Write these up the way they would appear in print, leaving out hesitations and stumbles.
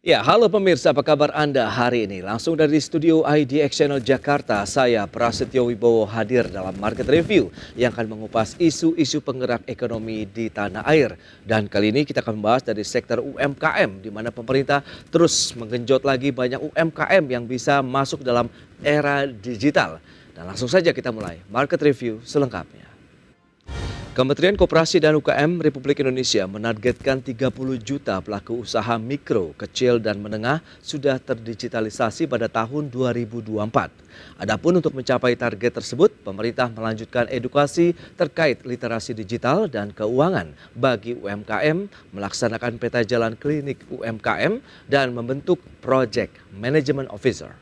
Ya, halo pemirsa, apa kabar Anda hari ini? Langsung dari studio IDX Channel Jakarta, saya Prasetyo Wibowo hadir dalam Market Review yang akan mengupas isu-isu penggerak ekonomi di tanah air. Dan kali ini kita akan membahas dari sektor UMKM, di mana pemerintah terus menggenjot lagi banyak UMKM yang bisa masuk dalam era digital. Dan langsung saja kita mulai Market Review selengkapnya. Kementerian Koperasi dan UKM Republik Indonesia menargetkan 30 juta pelaku usaha mikro, kecil, dan menengah sudah terdigitalisasi pada tahun 2024. Adapun untuk mencapai target tersebut, pemerintah melanjutkan edukasi terkait literasi digital dan keuangan bagi UMKM, melaksanakan peta jalan klinik UMKM, dan membentuk Project Management Officer.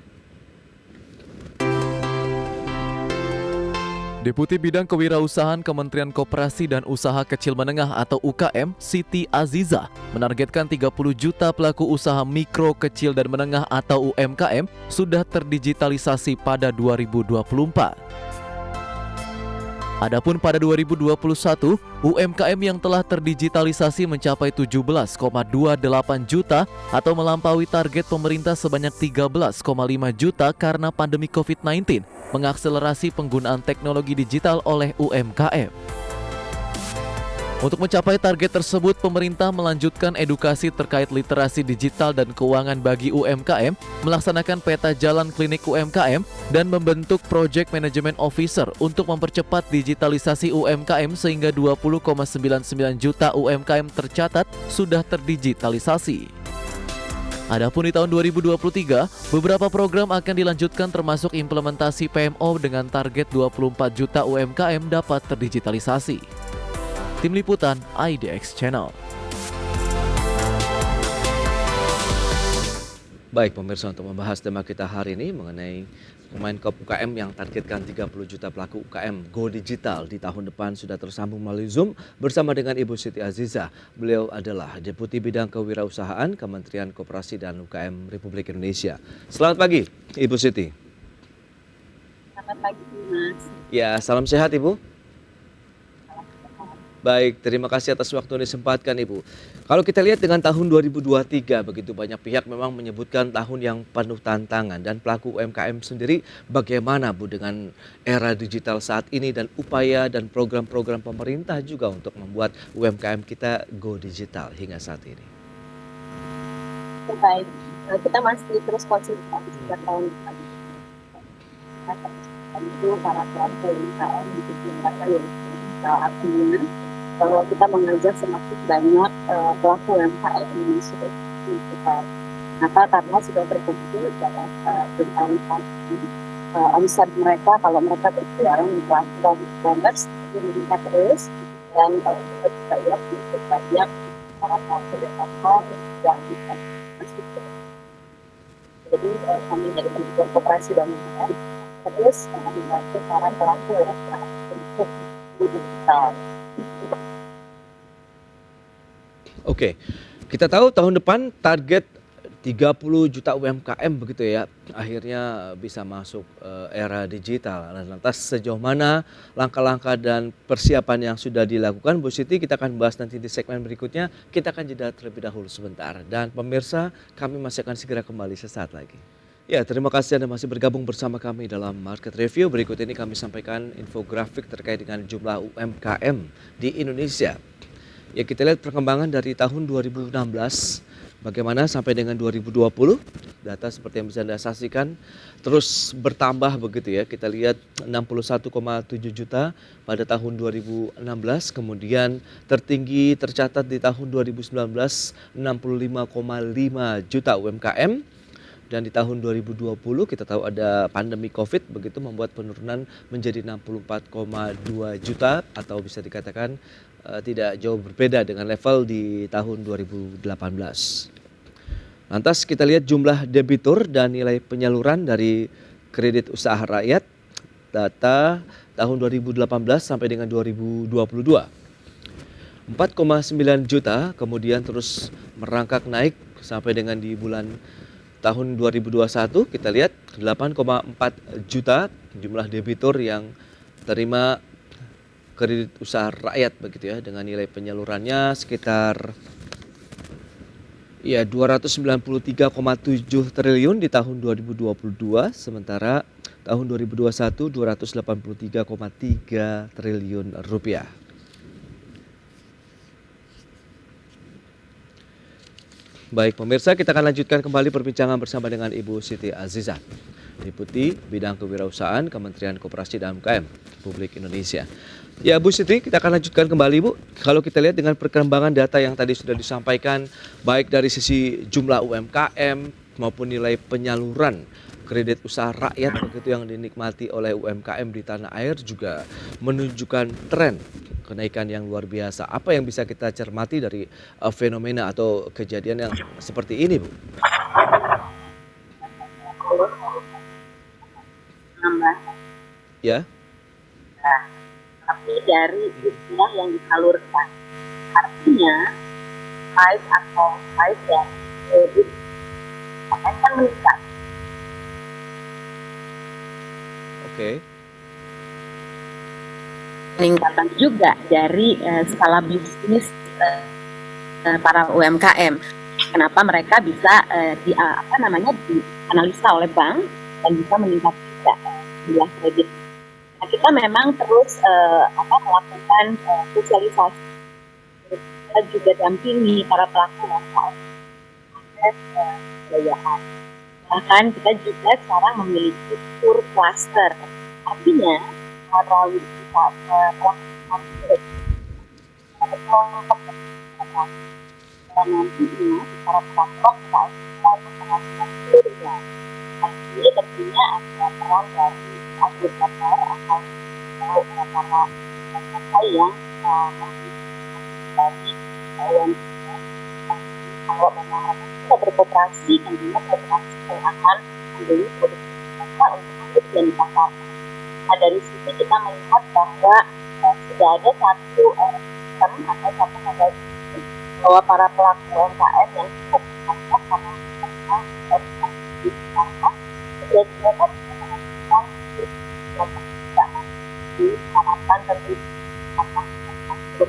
Deputi Bidang Kewirausahaan Kementerian Koperasi dan Usaha Kecil Menengah atau UKM, Siti Aziza, menargetkan 30 juta pelaku usaha mikro, kecil, dan menengah atau UMKM sudah terdigitalisasi pada 2024. Adapun pada 2021, UMKM yang telah terdigitalisasi mencapai 17,28 juta atau melampaui target pemerintah sebanyak 13,5 juta karena pandemi COVID-19, mengakselerasi penggunaan teknologi digital oleh UMKM. Untuk mencapai target tersebut, pemerintah melanjutkan edukasi terkait literasi digital dan keuangan bagi UMKM, melaksanakan peta jalan klinik UMKM, dan membentuk Project Management Officer untuk mempercepat digitalisasi UMKM sehingga 20,99 juta UMKM tercatat sudah terdigitalisasi. Adapun di tahun 2023, beberapa program akan dilanjutkan termasuk implementasi PMO dengan target 24 juta UMKM dapat terdigitalisasi. Tim Liputan IDX Channel. Baik pemirsa, untuk membahas tema kita hari ini mengenai Kemenkop UKM yang targetkan 30 juta pelaku UKM Go Digital di tahun depan sudah tersambung melalui Zoom bersama dengan Ibu Siti Aziza. Beliau adalah Deputi Bidang Kewirausahaan Kementerian Koperasi dan UKM Republik Indonesia. Selamat pagi Ibu Siti. Selamat pagi, Mas. Ya, salam sehat Ibu. Baik, terima kasih atas waktu yang disempatkan Ibu. Kalau kita lihat dengan tahun 2023, begitu banyak pihak memang menyebutkan tahun yang penuh tantangan. Dan pelaku UMKM sendiri bagaimana Bu dengan era digital saat ini dan upaya dan program-program pemerintah juga untuk membuat UMKM kita go digital hingga saat ini? Baik, kita masih terus konsisten setiap tahun depan. Itu para pelaku UMKM di mereka yang artinya bahwa kita mengajak semakin banyak pelaku UMKM ini sudah digital. Kenapa? Karena sudah terbukti dalam bertahun-tahun omset mereka kalau mereka berjualan di platform e-commerce itu meningkat terus, dan kita juga lihat cukup banyak para pelaku UMKM yang bisa masuk. Jadi kami dari Kementerian Koperasi dan UKM terus membantu para pelaku UMKM untuk digital. Oke, kita tahu tahun depan target 30 juta UMKM begitu ya, akhirnya bisa masuk era digital. Dan lantas sejauh mana langkah-langkah dan persiapan yang sudah dilakukan Bu Siti, kita akan bahas nanti di segmen berikutnya. Kita akan jeda terlebih dahulu sebentar. Dan pemirsa, kami masih akan segera kembali sesaat lagi. Ya, terima kasih Anda masih bergabung bersama kami dalam Market Review. Berikut ini kami sampaikan infografik terkait dengan jumlah UMKM di Indonesia. Ya, kita lihat perkembangan dari tahun 2016 bagaimana sampai dengan 2020. Data seperti yang bisa Anda saksikan terus bertambah begitu ya. Kita lihat 61,7 juta pada tahun 2016, kemudian tertinggi tercatat di tahun 2019 65,5 juta UMKM. Dan di tahun 2020 kita tahu ada pandemi COVID begitu membuat penurunan menjadi 64,2 juta atau bisa dikatakan tidak jauh berbeda dengan level di tahun 2018. Lantas kita lihat jumlah debitur dan nilai penyaluran dari kredit usaha rakyat data tahun 2018 sampai dengan 2022. 4,9 juta kemudian terus merangkak naik sampai dengan di bulan tahun 2021 kita lihat 8,4 juta jumlah debitur yang terima kredit usaha rakyat begitu ya, dengan nilai penyalurannya sekitar Ya, 293,7 triliun di tahun 2022, sementara tahun 2021 283,3 triliun rupiah. Baik pemirsa, kita akan lanjutkan kembali perbincangan bersama dengan Ibu Siti Azizah, Deputi Bidang Kewirausahaan Kementerian Koperasi dan UMKM Republik Indonesia. Ya Bu Siti, kita akan lanjutkan kembali Bu. Kalau kita lihat dengan perkembangan data yang tadi sudah disampaikan, baik dari sisi jumlah UMKM maupun nilai penyaluran kredit usaha rakyat begitu yang dinikmati oleh UMKM di tanah air juga menunjukkan tren kenaikan yang luar biasa. Apa yang bisa kita cermati dari fenomena atau kejadian yang seperti ini, Bu? Ya. Nah, tapi dari rupiah yang disalurkan, artinya size yang kredit akan meningkat. Oke. Peningkatan juga dari skala bisnis para UMKM. Kenapa mereka bisa dianalisa oleh bank dan bisa meningkat juga jumlah kredit. Nah, kita memang terus melakukan sosialisasi. Kita juga dampingi para pelaku UMKM kebudayaan. Bahkan kita juga sekarang memiliki tour cluster. Artinya melalui kita melakukan dan nantinya para kelompok kita penghasilan turnya. Ini tentunya ada peran dari agregator atau para yang dari kalau memang kita berkooperasi, tentunya kooperasi akan menjadi produk untuk yang dipasarkan. Nah, dari situ kita melihat bahwa sudah ada satu sistem atau satu model bahwa para pelaku UMKM yang cukup banyak karena mereka di sana sudah dapat melakukan di kawasan tentu.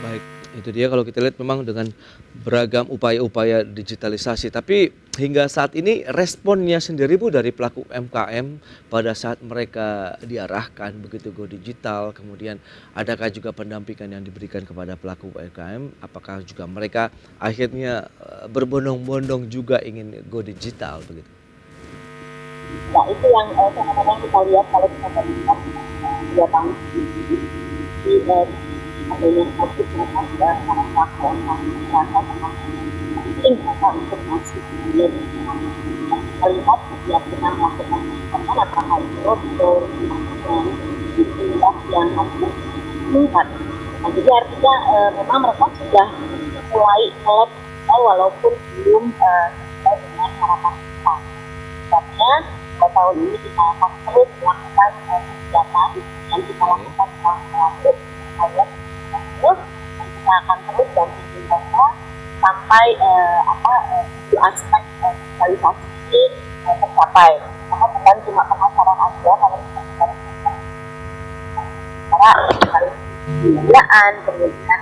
Baik, itu dia kalau kita lihat memang dengan beragam upaya-upaya digitalisasi. Tapi hingga saat ini responnya sendiri Bu dari pelaku UMKM pada saat mereka diarahkan begitu go digital, kemudian adakah juga pendampingan yang diberikan kepada pelaku UMKM? Apakah juga mereka akhirnya berbondong-bondong juga ingin go digital begitu? Nah, itu yang kadang-kadang kita lihat kalau kita bandingkan 2 tahun di adanya COVID mereka sudah sangat melakukan merasa sangat penting mereka untuk masuk di kita lihat setiap kita melakukan apakah itu yang masih meningkat. Nah, jadi artinya memang mereka sudah mulai melek walaupun belum sesuai dengan harapan kita. Sebabnya tahun ini kita akan terus melakukan kegiatan yang kita lakukan melalui terus dan kita akan terus dampingi mereka sampai aspek digitalisasi ini tercapai. Karena bukan cuma pemasaran aja, kalau kita pembiayaan, kemudian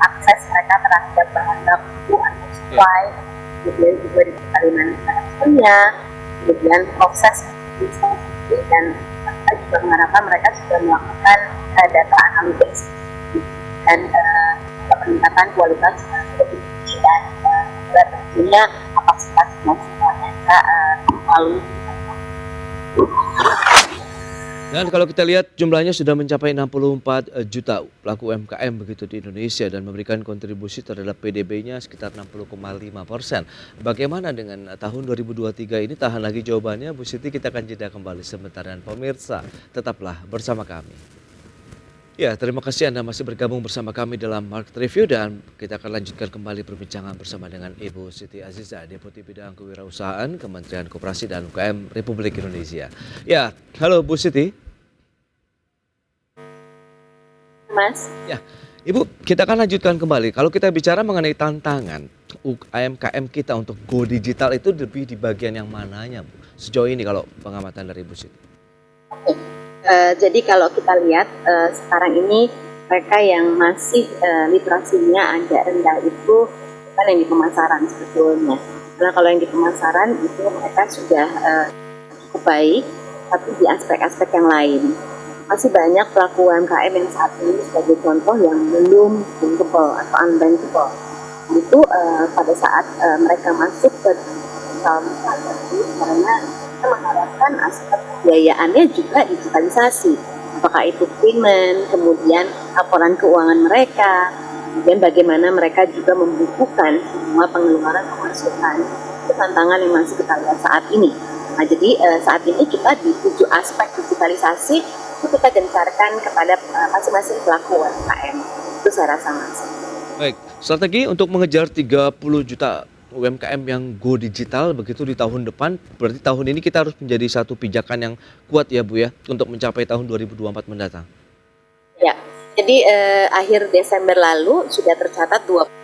akses mereka terhadap bahan baku atau supply, kemudian juga di manufacturing-nya, kemudian proses dan kita juga mengharapkan mereka sudah melakukan data analisis dan peningkatan kualitas produksi dan tentunya kapasitas finansial yang bisa melalui. Dan kalau kita lihat jumlahnya sudah mencapai 64 juta pelaku UMKM begitu di Indonesia dan memberikan kontribusi terhadap PDB-nya sekitar 60,5%. Bagaimana dengan tahun 2023 ini? Tahan lagi jawabannya Bu Siti, kita akan jeda kembali sebentar dan pemirsa tetaplah bersama kami. Ya, terima kasih Anda masih bergabung bersama kami dalam Market Review dan kita akan lanjutkan kembali perbincangan bersama dengan Ibu Siti Azizah, Deputi Bidang Kewirausahaan Kementerian Koperasi dan UMKM Republik Indonesia. Ya, halo Bu Siti. Mas. Ya, Ibu, kita akan lanjutkan kembali. Kalau kita bicara mengenai tantangan UMKM kita untuk go digital itu lebih di bagian yang mananya, Bu? Sejauh ini kalau pengamatan dari Bu Siti. Jadi kalau kita lihat sekarang ini mereka yang masih literasinya agak rendah itu bukan yang di pemasaran sebetulnya. Karena kalau yang di pemasaran itu mereka sudah cukup baik, tapi di aspek-aspek yang lain. Masih banyak pelaku UMKM yang saat ini sebagai contoh yang belum bankable atau unbankable. Itu pada saat mereka masuk ke karena kita mengharapkan aspek pembiayaannya juga digitalisasi. Apakah itu payment, kemudian laporan keuangan mereka, kemudian bagaimana mereka juga membukukan semua pengeluaran pemasukan. Itu tantangan yang masih kita lihat saat ini. Nah, jadi saat ini kita di 7 aspek digitalisasi itu kita gencarkan kepada masing-masing pelaku UMKM. Itu saya rasa Mas. Baik, strategi untuk mengejar 30 juta UMKM yang go digital begitu di tahun depan, berarti tahun ini kita harus menjadi satu pijakan yang kuat ya Bu ya, untuk mencapai tahun 2024 mendatang. Ya, jadi akhir Desember lalu sudah tercatat 21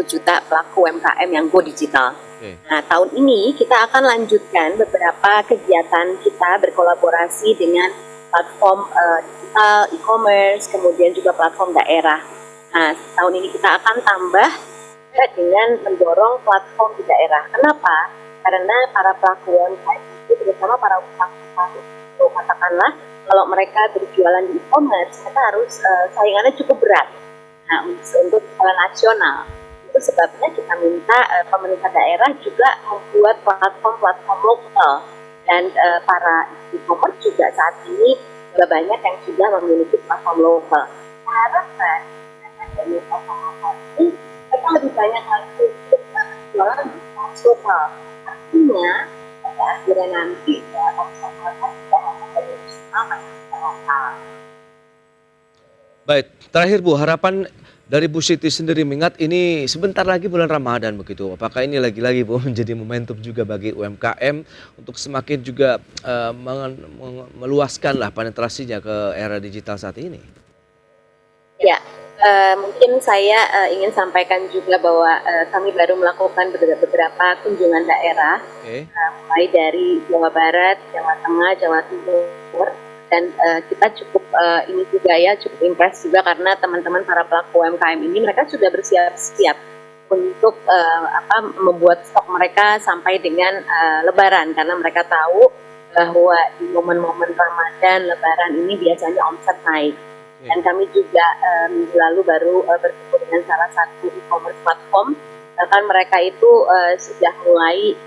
juta pelaku UMKM yang go digital. Oke. Nah, tahun ini kita akan lanjutkan beberapa kegiatan kita berkolaborasi dengan platform digital, e-commerce, kemudian juga platform daerah. Nah, tahun ini kita akan tambah dengan mendorong platform di daerah. Kenapa? Karena para pelaku UMKM itu terutama para usaha katakanlah kalau mereka berjualan di e-commerce, mereka harus saingannya cukup berat. Nah, untuk skala nasional. Itu sebabnya kita minta pemerintah daerah juga membuat platform-platform lokal. Dan para e-commerce juga saat ini juga banyak yang sudah memiliki platform lokal. Harapkan dengan platform lokal ini mereka lebih banyak lagi untuk jualan di lokal. Artinya pada akhirnya nanti omset mereka tidak hanya dari usaha masyarakat lokal. Baik, terakhir Bu, harapan dari Bu Siti sendiri mengingat ini sebentar lagi bulan Ramadan begitu. Apakah ini lagi-lagi Bu menjadi momentum juga bagi UMKM untuk semakin juga meluaskan lah penetrasinya ke era digital saat ini? Ya, mungkin saya ingin sampaikan juga bahwa kami baru melakukan beberapa kunjungan daerah, Oke. mulai dari Jawa Barat, Jawa Tengah, Jawa Timur, dan kita cukup ini juga ya cukup impress juga karena teman-teman para pelaku UMKM ini mereka sudah bersiap-siap untuk membuat stok mereka sampai dengan Lebaran karena mereka tahu bahwa di momen-momen Ramadan, Lebaran ini biasanya omset naik. Dan kami juga minggu lalu baru bertemu dengan salah satu e-commerce platform, bahkan mereka itu sudah mulai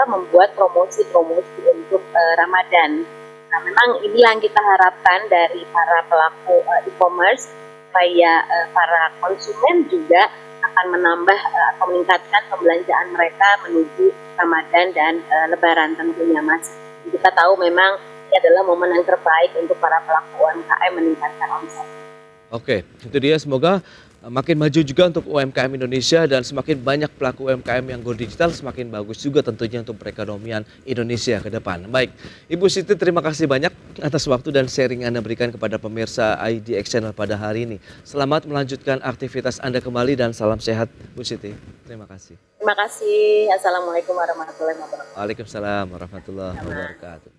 membuat promosi-promosi untuk Ramadan. Nah, memang inilah yang kita harapkan dari para pelaku e-commerce supaya para konsumen juga akan menambah atau meningkatkan pembelanjaan mereka menuju Ramadan dan Lebaran tentunya Mas. Kita tahu memang ini adalah momen yang terbaik untuk para pelaku UMKM meningkatkan omset. Oke, itu dia, semoga makin maju juga untuk UMKM Indonesia dan semakin banyak pelaku UMKM yang go digital semakin bagus juga tentunya untuk perekonomian Indonesia ke depan. Baik, Ibu Siti terima kasih banyak atas waktu dan sharing Anda berikan kepada pemirsa IDX Channel pada hari ini. Selamat melanjutkan aktivitas Anda kembali dan salam sehat Bu Siti. Terima kasih. Terima kasih. Assalamualaikum warahmatullahi wabarakatuh. Waalaikumsalam warahmatullahi wabarakatuh.